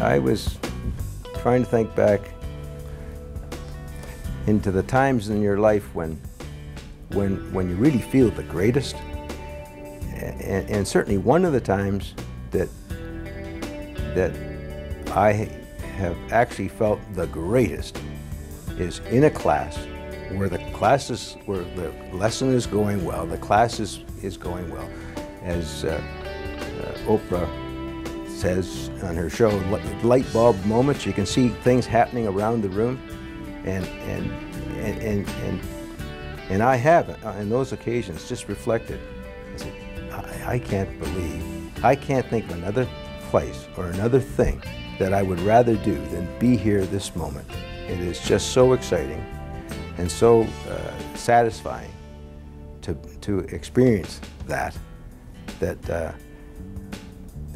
I was trying to think back into the times in your life when you really feel the greatest, and certainly one of the times that I have actually felt the greatest is in a class where the lesson is going well, the class is going well, as Oprah says on her show, light bulb moments. You can see things happening around the room, and I have on those occasions just reflected. I said, I can't think of another place or another thing that I would rather do than be here this moment. It is just so exciting and so satisfying to experience that.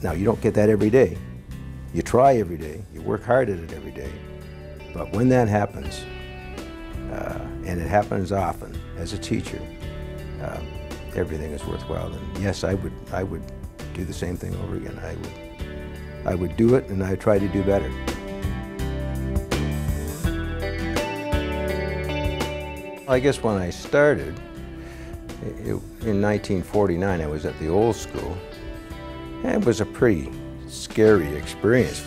Now, you don't get that every day. You try every day, you work hard at it every day, but when that happens, and it happens often as a teacher, everything is worthwhile. And yes, I would do the same thing over again. I would do it, and I try to do better. I guess when I started, in 1949, I was at the old school. It was a pretty scary experience,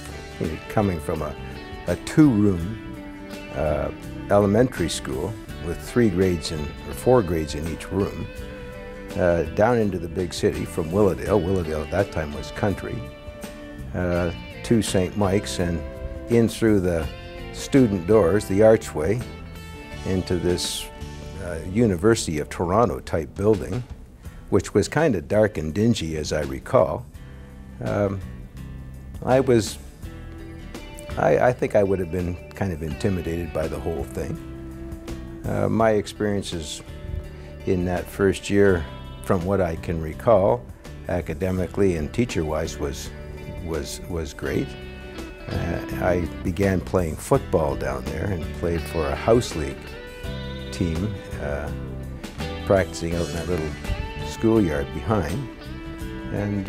coming from a two-room elementary school with 4 grades in each room, down into the big city from Willowdale. Willowdale at that time was country, to St. Mike's, and in through the student doors, the archway, into this University of Toronto type building, which was kind of dark and dingy, as I recall. I think I would have been kind of intimidated by the whole thing. My experiences in that first year, from what I can recall, academically and teacher-wise, was great. I began playing football down there and played for a house league team, practicing out in that little schoolyard behind. And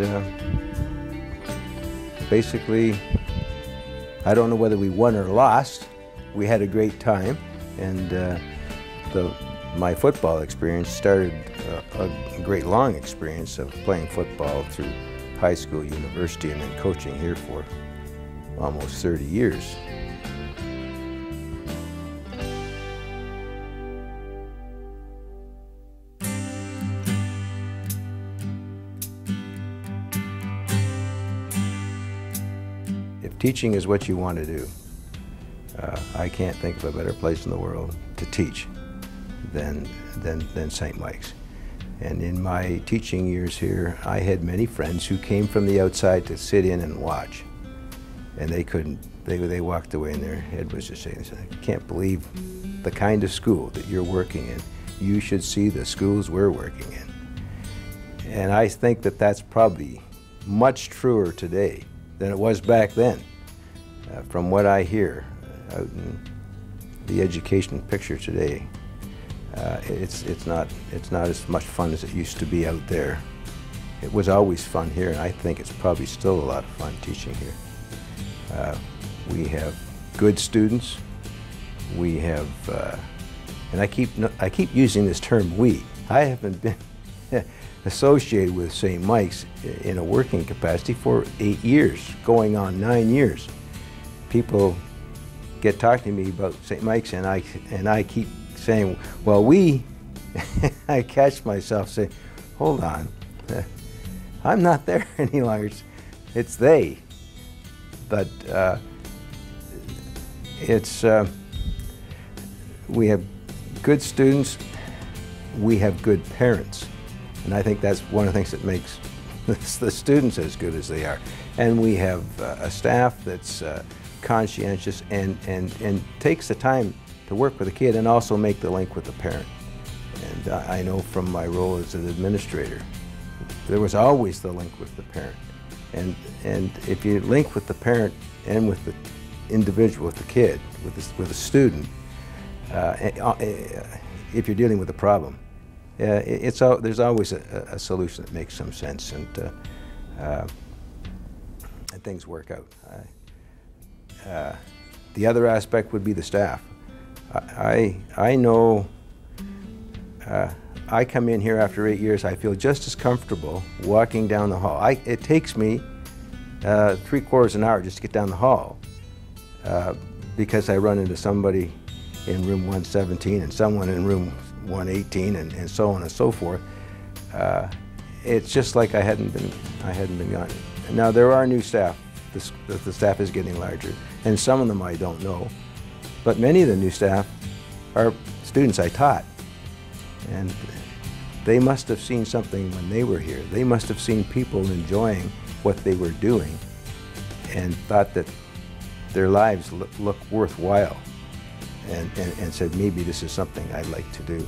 basically, I don't know whether we won or lost. We had a great time, and my football experience started a great long experience of playing football through high school, university, and then coaching here for almost 30 years. If teaching is what you want to do, I can't think of a better place in the world to teach than St. Mike's. And in my teaching years here, I had many friends who came from the outside to sit in and watch. And they couldn't, they walked away and their head was just saying, I can't believe the kind of school that you're working in. You should see the schools we're working in. And I think that that's probably much truer today than it was back then. From what I hear out in the education picture today, it's not as much fun as it used to be out there. It was always fun here, and I think it's probably still a lot of fun teaching here. We have good students. We have, and I keep using this term "we." I haven't been associated with St. Mike's in a working capacity for 8 years, going on 9 years. People get talking to me about St. Mike's, and I keep saying, well, we. I catch myself saying, hold on, I'm not there any longer. It's they. But we have good students, we have good parents, and I think that's one of the things that makes the students as good as they are. And we have a staff that's conscientious and takes the time to work with the kid and also make the link with the parent. And I know from my role as an administrator, there was always the link with the parent. And if you link with the parent and with the individual, with the kid, with the student, if you're dealing with a problem, there's always a solution that makes some sense, and things work out. The other aspect would be the staff. I know I come in here after 8 years, I feel just as comfortable walking down the hall. It takes me 3/4 an hour just to get down the hall because I run into somebody in room 117 and someone in room 118 and so on and so forth. It's just like I hadn't been gone. Now there are new staff. The staff is getting larger, and some of them I don't know, but many of the new staff are students I taught, and they must have seen something when they were here. They must have seen people enjoying what they were doing and thought that their lives look worthwhile, and said, maybe this is something I'd like to do.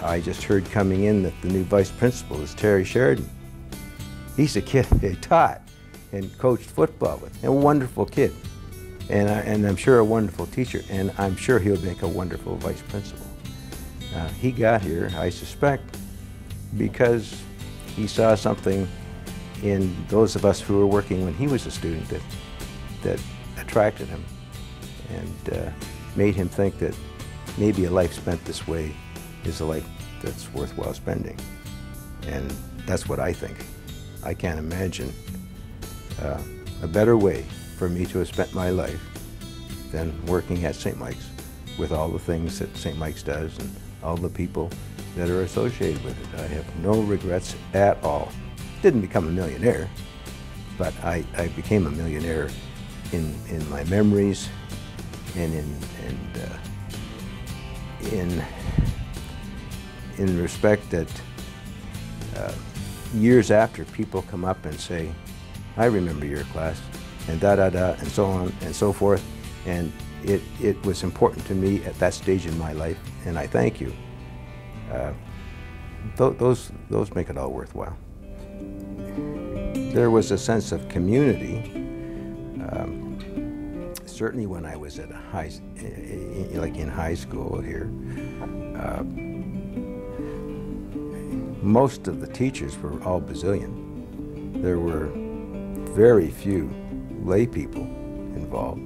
I just heard coming in that the new vice principal is Terry Sheridan. He's a kid they taught and coached football with, and a wonderful kid, and I'm sure a wonderful teacher, and I'm sure he'll make a wonderful vice principal. He got here, I suspect, because he saw something in those of us who were working when he was a student that attracted him and made him think that maybe a life spent this way is a life that's worthwhile spending. And that's what I think. I can't imagine a better way for me to have spent my life than working at St. Mike's with all the things that St. Mike's does and all the people that are associated with it. I have no regrets at all. Didn't become a millionaire, but I became a millionaire in my memories and in respect that years after people come up and say, I remember your class, and da-da-da, and so on and so forth, and it was important to me at that stage in my life, and I thank you. Those make it all worthwhile. There was a sense of community, certainly when I was at like in high school here. Most of the teachers were all Basilian. There were very few lay people involved.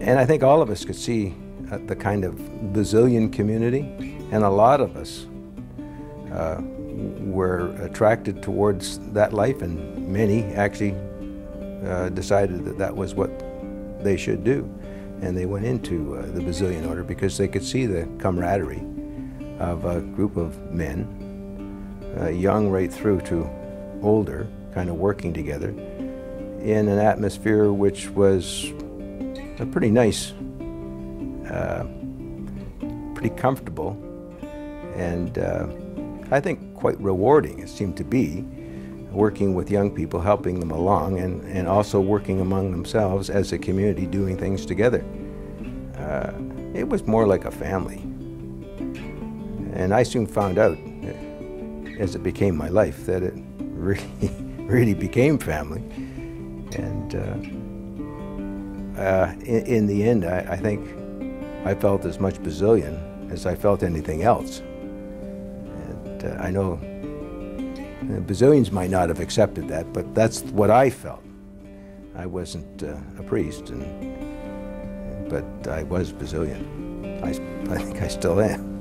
And I think all of us could see the kind of Basilian community, and a lot of us were attracted towards that life, and many actually decided that that was what they should do. And they went into the Basilian order because they could see the camaraderie of a group of men, young right through to older, kind of working together in an atmosphere which was pretty nice, pretty comfortable, and I think quite rewarding it seemed to be, working with young people, helping them along, and also working among themselves as a community, doing things together. It was more like a family. And I soon found out, as it became my life, that it really became family. And in the end, I think I felt as much Basilian as I felt anything else. And I know Basilians might not have accepted that, but that's what I felt. I wasn't a priest, but I was Basilian. I think I still am.